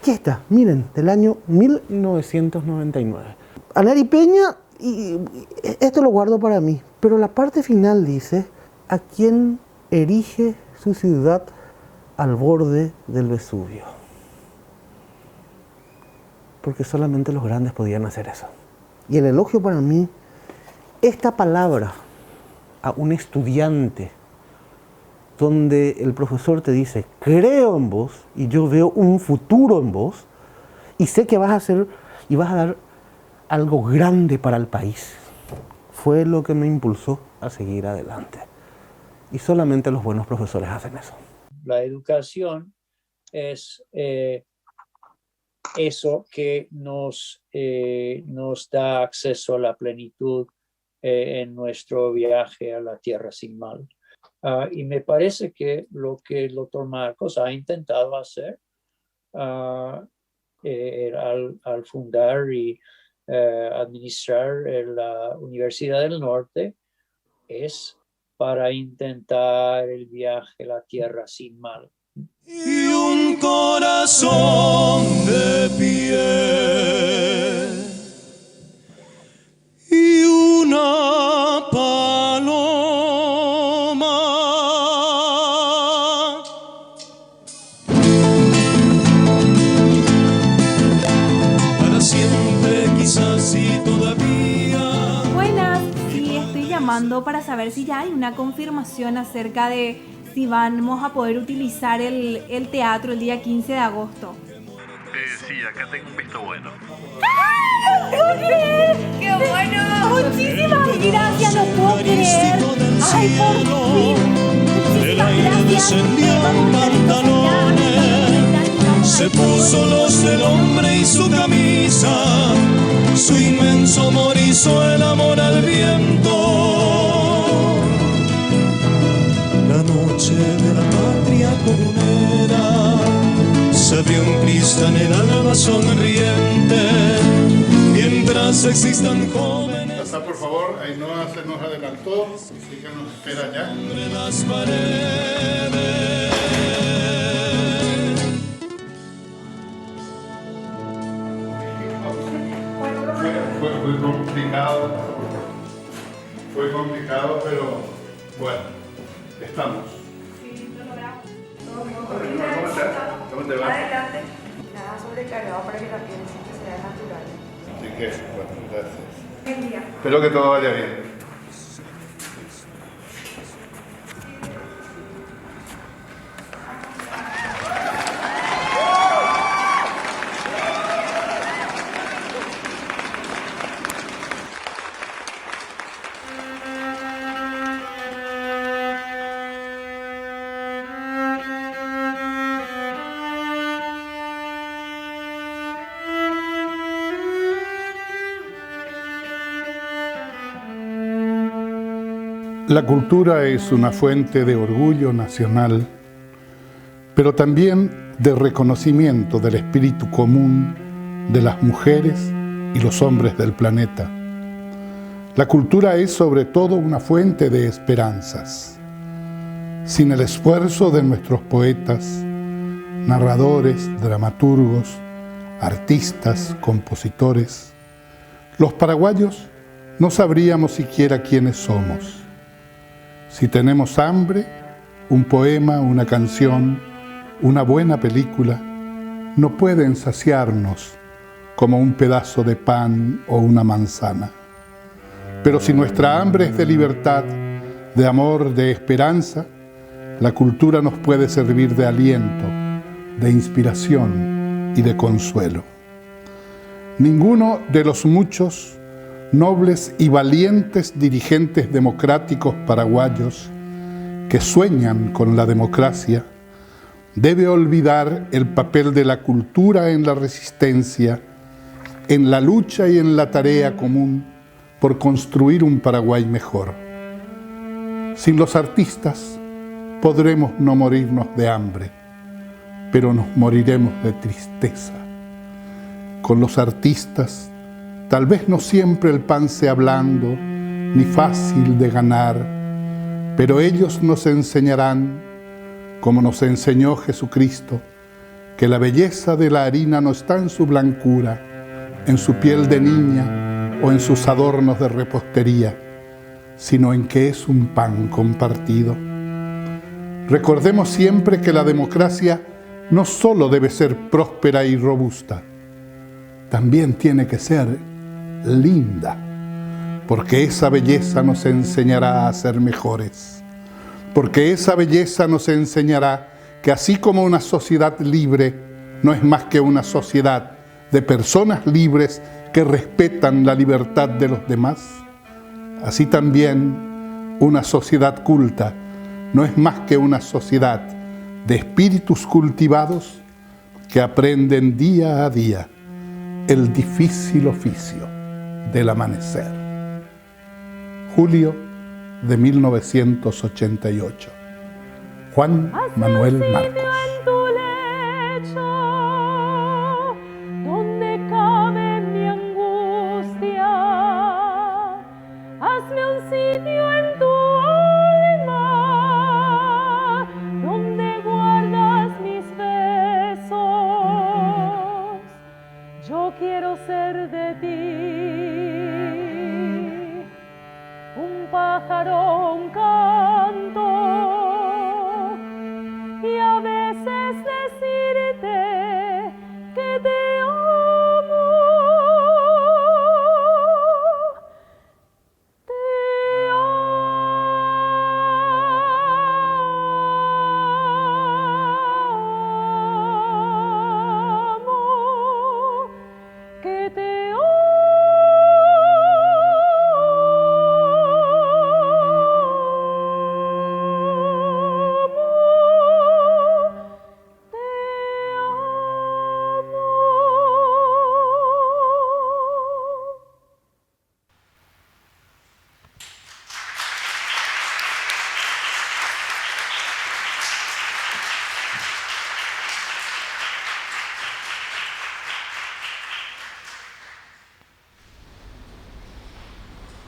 aquí está, miren, del año 1999. Anari Peña, y esto lo guardo para mí, pero la parte final dice: ¿a quién erige su ciudad al borde del Vesubio? Porque solamente los grandes podían hacer eso. Y el elogio para mí, esta palabra a un estudiante, donde el profesor te dice: creo en vos y yo veo un futuro en vos y sé que vas a hacer y vas a dar algo grande para el país, fue lo que me impulsó a seguir adelante. Y solamente los buenos profesores hacen eso. La educación es eso que nos da acceso a la plenitud en nuestro viaje a la tierra sin mal. Y me parece que lo que el doctor Marcos ha intentado hacer al fundar y administrar la Universidad del Norte es para intentar el viaje a la tierra sin mal. Y un corazón de piel y una paloma llamando para saber si ya hay una confirmación acerca de si vamos a poder utilizar el teatro el día 15 de agosto. Sí, acá tengo un visto bueno. ¡No puedo creer! ¡Qué bueno! Muchísimas gracias, no puedo creer. ¡Ay, por fin! El aire descendió en pantalones, se puso los del hombre y su camisa, su inmenso amor hizo el amor al viento. La noche de la patria comunera se vio en Cristo en el alba sonriente, mientras existan jóvenes. Pasa por favor, Ainhoa se nos adelantó, así que nos espera ya. Entre las paredes. Fue complicado, pero bueno, estamos. Sí, lo logramos. ¿Cómo te va? Adelante. Nada sobrecargado para que la piel siempre sea natural. Así que, bueno, gracias. Buen día. Espero que todo vaya bien. La cultura es una fuente de orgullo nacional, pero también de reconocimiento del espíritu común de las mujeres y los hombres del planeta. La cultura es sobre todo una fuente de esperanzas. Sin el esfuerzo de nuestros poetas, narradores, dramaturgos, artistas, compositores, los paraguayos no sabríamos siquiera quiénes somos. Si tenemos hambre, un poema, una canción, una buena película, no pueden saciarnos como un pedazo de pan o una manzana. Pero si nuestra hambre es de libertad, de amor, de esperanza, la cultura nos puede servir de aliento, de inspiración y de consuelo. Ninguno de los muchos nobles y valientes dirigentes democráticos paraguayos que sueñan con la democracia debe olvidar el papel de la cultura en la resistencia, en la lucha y en la tarea común por construir un Paraguay mejor. Sin los artistas podremos no morirnos de hambre, pero nos moriremos de tristeza. Con los artistas tal vez no siempre el pan sea blando ni fácil de ganar, pero ellos nos enseñarán, como nos enseñó Jesucristo, que la belleza de la harina no está en su blancura, en su piel de niña o en sus adornos de repostería, sino en que es un pan compartido. Recordemos siempre que la democracia no solo debe ser próspera y robusta, también tiene que ser linda, porque esa belleza nos enseñará a ser mejores, porque esa belleza nos enseñará que así como una sociedad libre no es más que una sociedad de personas libres que respetan la libertad de los demás, así también una sociedad culta no es más que una sociedad de espíritus cultivados que aprenden día a día el difícil oficio del amanecer. Julio de 1988. Juan Manuel Marcos. Donde cabe mi angustia, hazme un sitio en tu alma, donde guardas mis besos. Yo quiero ser de ti un pájaro, un canto, y a veces decirte que te amo, te amo.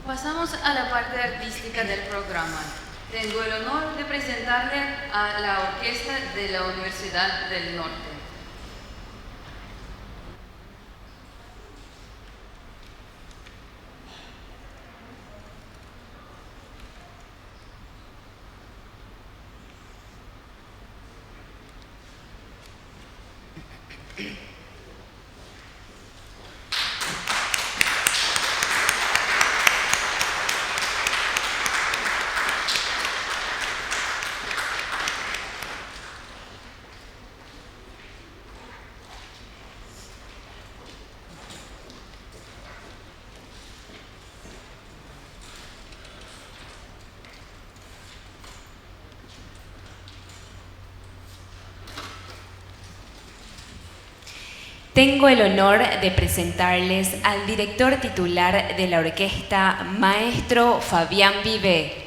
Pasamos a la parte artística del programa. Tengo el honor de presentarle a la orquesta de la Universidad del Norte. Tengo el honor de presentarles al director titular de la orquesta, maestro Fabián Vivé.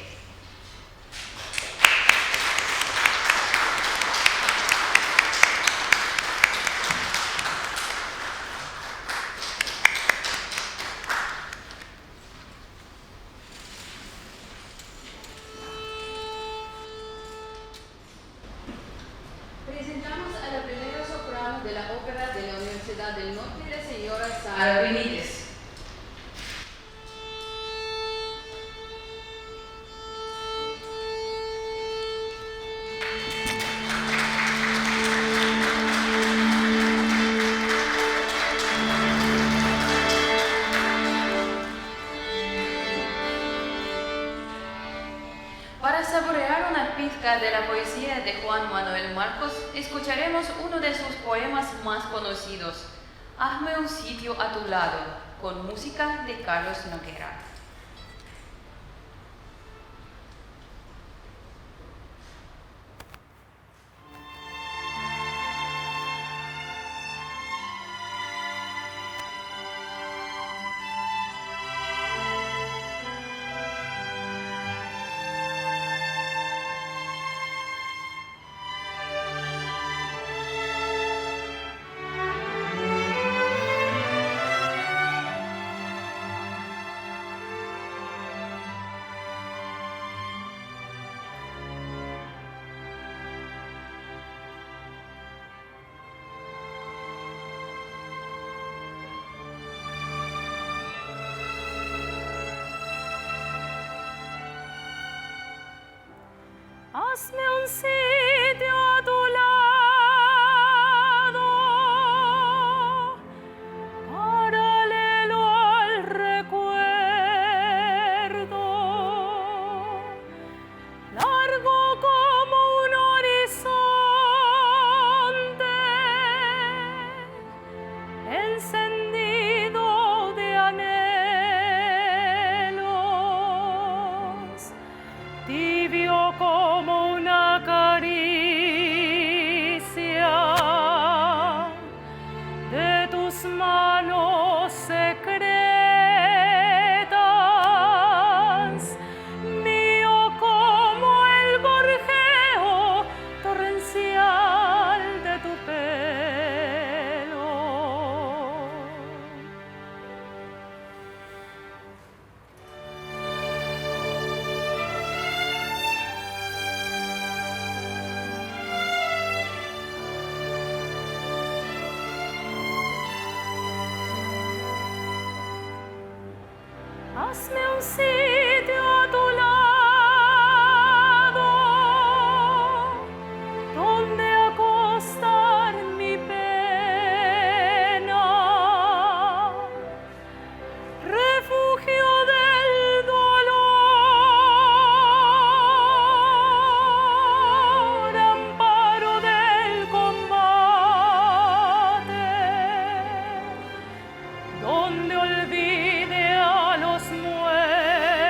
Presentamos a la primera soprano de la ópera de la Universidad del Norte, la señora Sara Benítez. Para saborear una pizca de la poesía de Juan Manuel Marcos, escucharemos uno de sus poemas más conocidos, Hazme un sitio a tu lado, con música de Carlos Noguera. Hazme un sitio a tu lado, paralelo al recuerdo, largo como un horizonte, encendido de anhelos, tibio como una caricia de tus manos secretas, mío como el gorjeo torrencial de tu pelo. Hazme un sitio a tu lado, donde acostar mi pena, refugio del dolor, amparo del combate, donde olvide a los muertos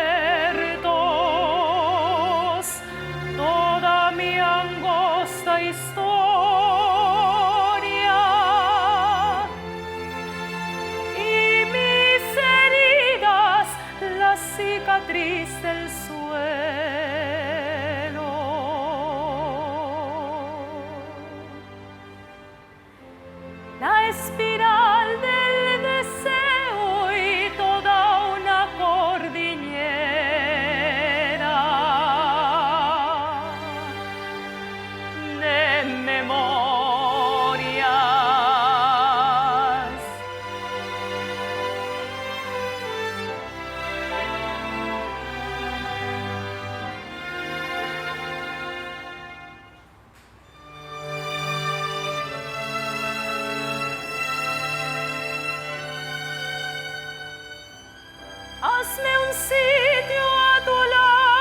hazme un sitio a tu lado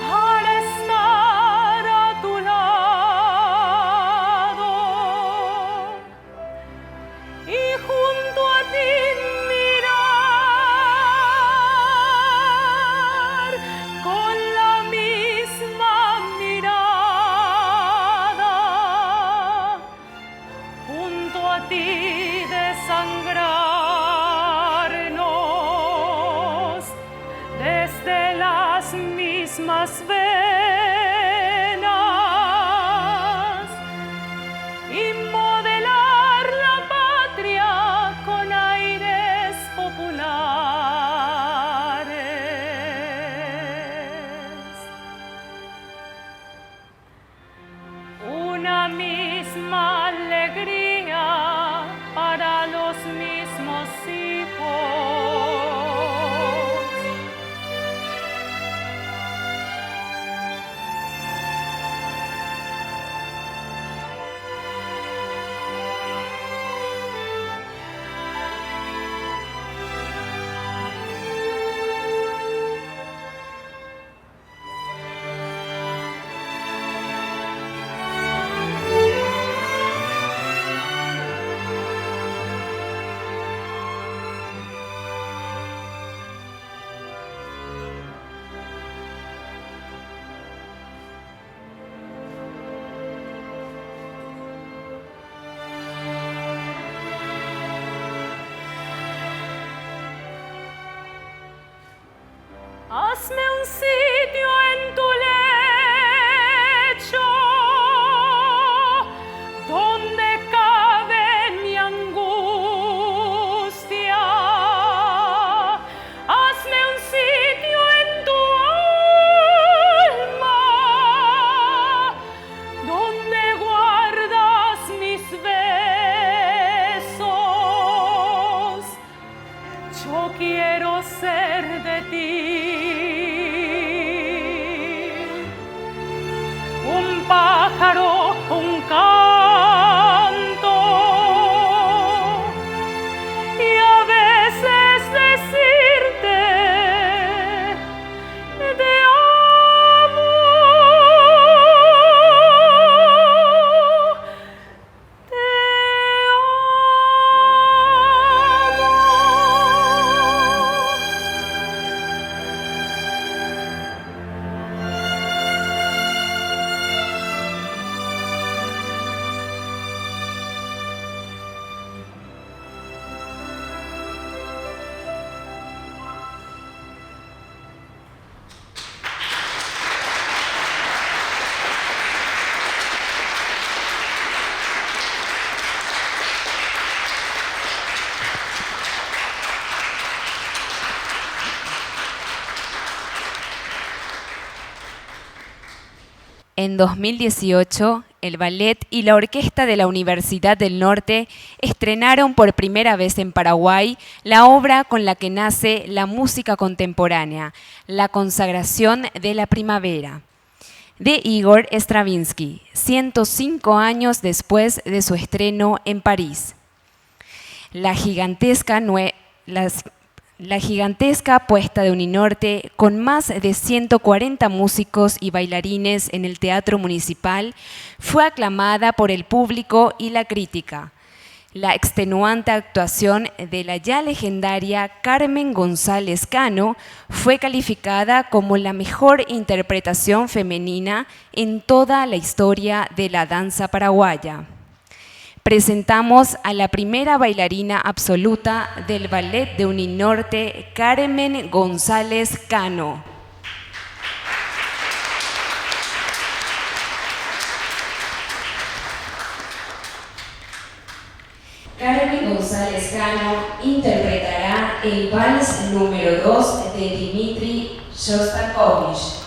para estar a tu lado y junto a ti mirar con la misma mirada, junto a ti desangrarnos desde las mismas venas y modelar la patria con aires populares. Una misma alegría para los mismos hijos. Hazme un sitio en tu lecho donde cabe mi angustia. Hazme un sitio en tu alma donde guardas mis besos. Yo quiero ser de ti un pájaro, un canto y a veces decirte te amo, te En 2018, el ballet y la orquesta de la Universidad del Norte estrenaron por primera vez en Paraguay la obra con la que nace la música contemporánea, La consagración de la primavera, de Igor Stravinsky, 105 años después de su estreno en París. La gigantesca puesta de Uninorte, con más de 140 músicos y bailarines en el Teatro Municipal, fue aclamada por el público y la crítica. La extenuante actuación de la ya legendaria Carmen González Cano fue calificada como la mejor interpretación femenina en toda la historia de la danza paraguaya. Presentamos a la primera bailarina absoluta del Ballet de Uninorte, Carmen González Cano. Carmen González Cano interpretará el vals número 2 de Dmitri Shostakovich.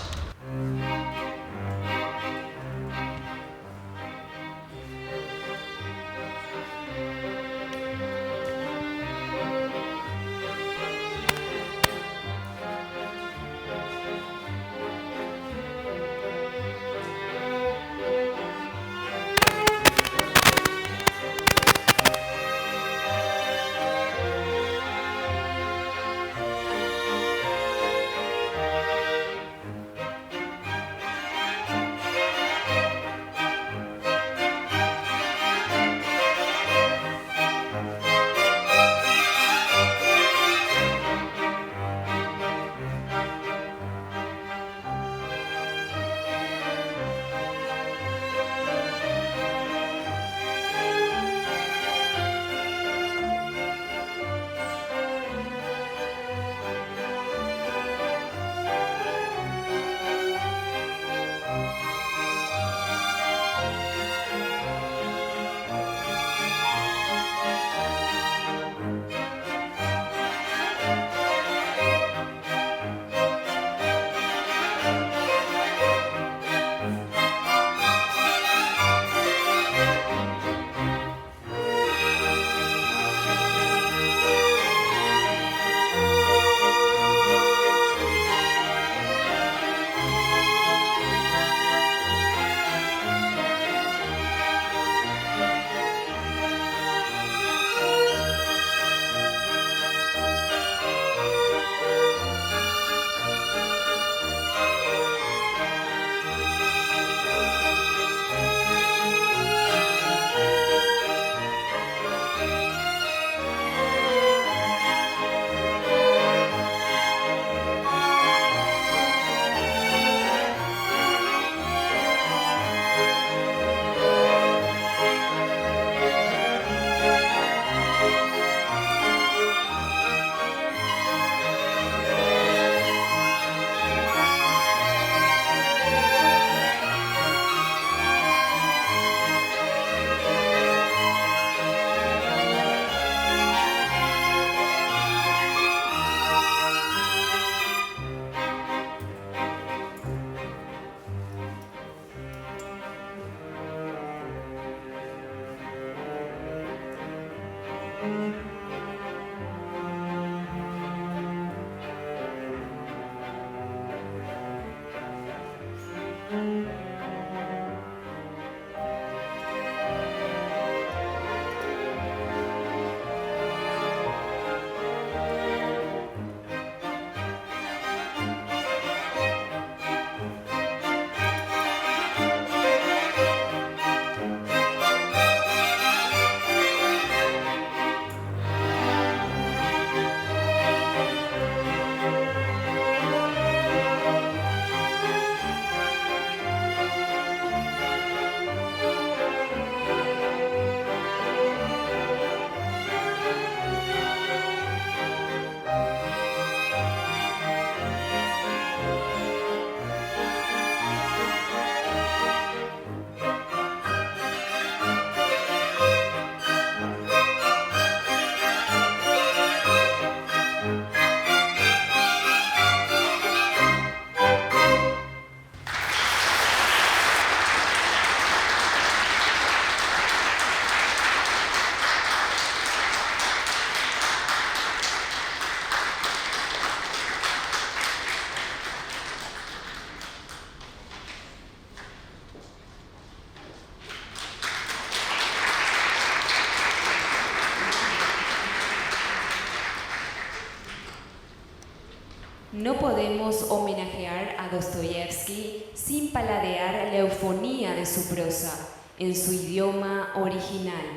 No podemos homenajear a Dostoyevsky sin paladear la eufonía de su prosa, en su idioma original.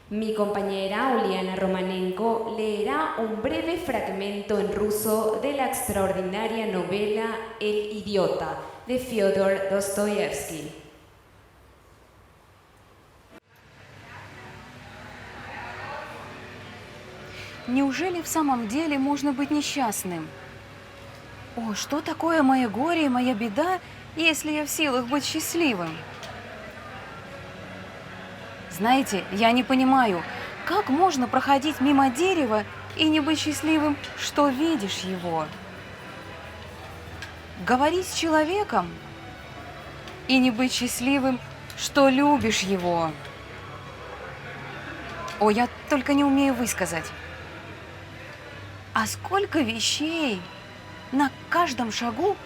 Mi compañera Uliana Romanenko leerá un breve fragmento en ruso de la extraordinaria novela El idiota, de Fyodor Dostoyevsky. Неужели в самом деле можно быть несчастным? О, что такое мое горе и моя беда, если я в силах быть счастливым? Знаете, я не понимаю, как можно проходить мимо дерева и не быть счастливым, что видишь его? Говорить с человеком и не быть счастливым, что любишь его? О, я только не умею высказать. А сколько вещей на каждом шагу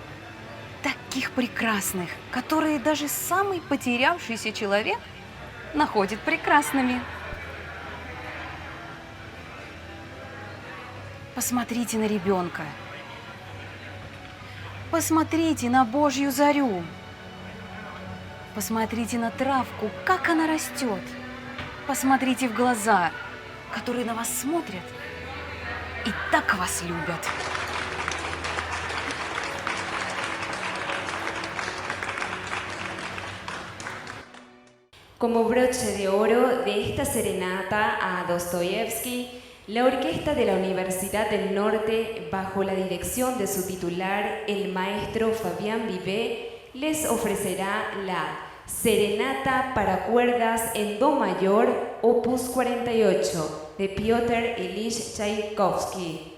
таких прекрасных, которые даже самый потерявшийся человек находит прекрасными. Посмотрите на ребенка. Посмотрите на Божью зарю. Посмотрите на травку, как она растет. Посмотрите в глаза, которые на вас смотрят и так вас любят. Como broche de oro de esta serenata a Dostoyevsky, la orquesta de la Universidad del Norte, bajo la dirección de su titular, el maestro Fabián Vivet, les ofrecerá la Serenata para cuerdas en Do mayor, opus 48, de Piotr Ilyich Tchaikovsky.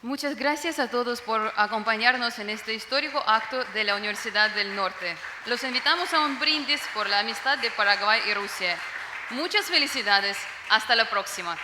Muchas gracias a todos por acompañarnos en este histórico acto de la Universidad del Norte. Los invitamos a un brindis por la amistad de Paraguay y Rusia. Muchas felicidades. Hasta la próxima.